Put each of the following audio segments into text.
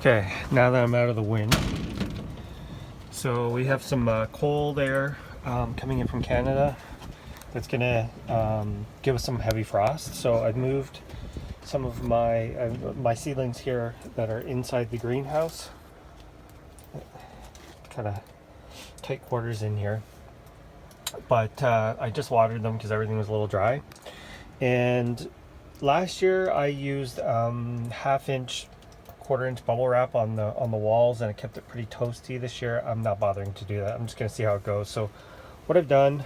Okay, now that I'm out of the wind, so we have some cold air coming in from Canada that's gonna give us some heavy frost. So I've moved some of my seedlings here that are inside the greenhouse. Kind of tight quarters in here, but I just watered them because everything was a little dry. And last year I used half-inch, quarter-inch bubble wrap on the walls, and it kept it pretty toasty. This year I'm not bothering to do that. I'm just going to see how it goes. So what I've done,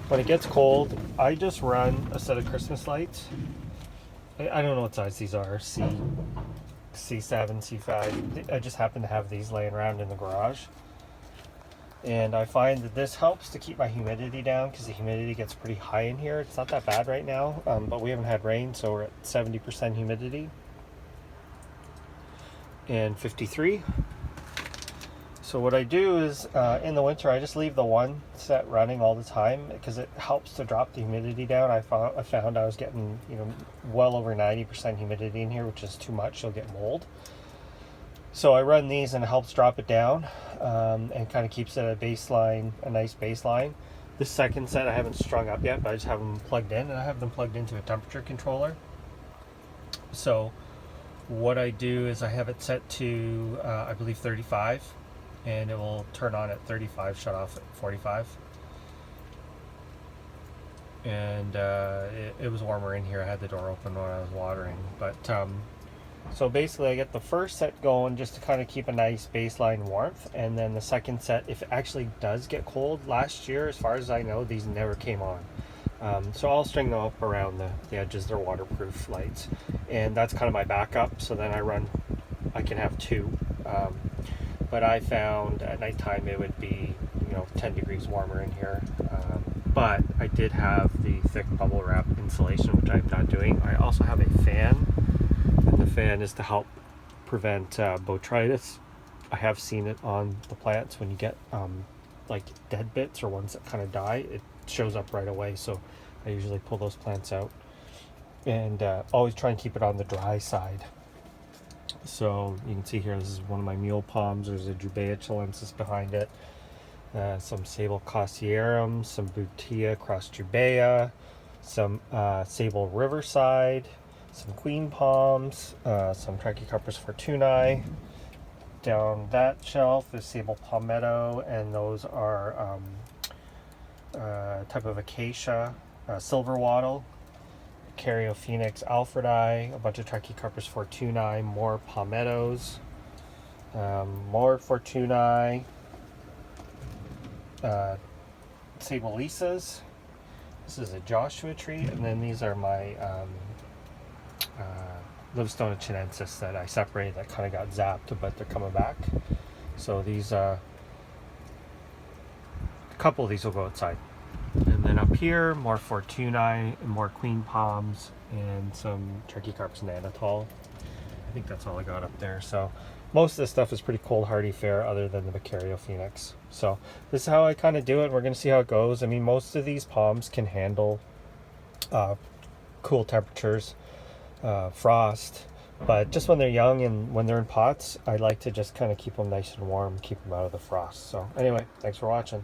when it gets cold, I just run a set of Christmas lights. I don't know what size these are, C7, C5. I just happen to have these laying around in the garage. And I find that this helps to keep my humidity down, because the humidity gets pretty high in here. It's not that bad right now, but we haven't had rain, so we're at 70% humidity and 53. So what I do is in the winter I just leave the one set running all the time, because it helps to drop the humidity down. I found I was getting well over 90% humidity in here, which is too much. You'll get mold. So I run these and it helps drop it down, and kind of keeps it a baseline, a nice baseline. This second set I haven't strung up yet, but I just have them plugged in, and I have them plugged into a temperature controller. So what I do is I have it set to I believe 35, and it will turn on at 35, shut off at 45. And it was warmer in here. I had the door open when I was watering, but so basically I get the first set going just to kind of keep a nice baseline warmth, and then the second set, if it actually does get cold. Last year, as far as I know, these never came on. So I'll string them up around the edges. They're waterproof lights, and that's kind of my backup. So then I can have two, but I found at nighttime it would be 10 degrees warmer in here. But I did have the thick bubble wrap insulation, which I'm not doing. I also have a fan. And the fan is to help prevent botrytis. I have seen it on the plants when you get like dead bits or ones that kind of die. It shows up right away, so I usually pull those plants out, and always try and keep it on the dry side. So you can see here, this is one of my mule palms. There's a Jubea chilensis behind it, some Sable Cossierum, some Butia cross Jubea, some Sable Riverside, some queen palms, some Trachycarpus fortunei. Down that shelf is Sable palmetto, and those are type of acacia, silver wattle, Caryophoenix alfredi, a bunch of Trachycarpus fortunei, more palmettos, more fortunei, Sable lisas. This is a Joshua tree, and then these are my Livestone chinensis that I separated, that kind of got zapped, but they're coming back. So these, a couple of these will go outside. And then up here, more fortunei, more queen palms, and some Trachycarpus nanotol. I think that's all I got up there. So most of this stuff is pretty cold hardy fare, other than the Caryophoenix. So this is how I kind of do it. We're going to see how it goes. I mean, most of these palms can handle cool temperatures, frost, but just when they're young and when they're in pots, I like to just kind of keep them nice and warm, keep them out of the frost. So anyway, thanks for watching.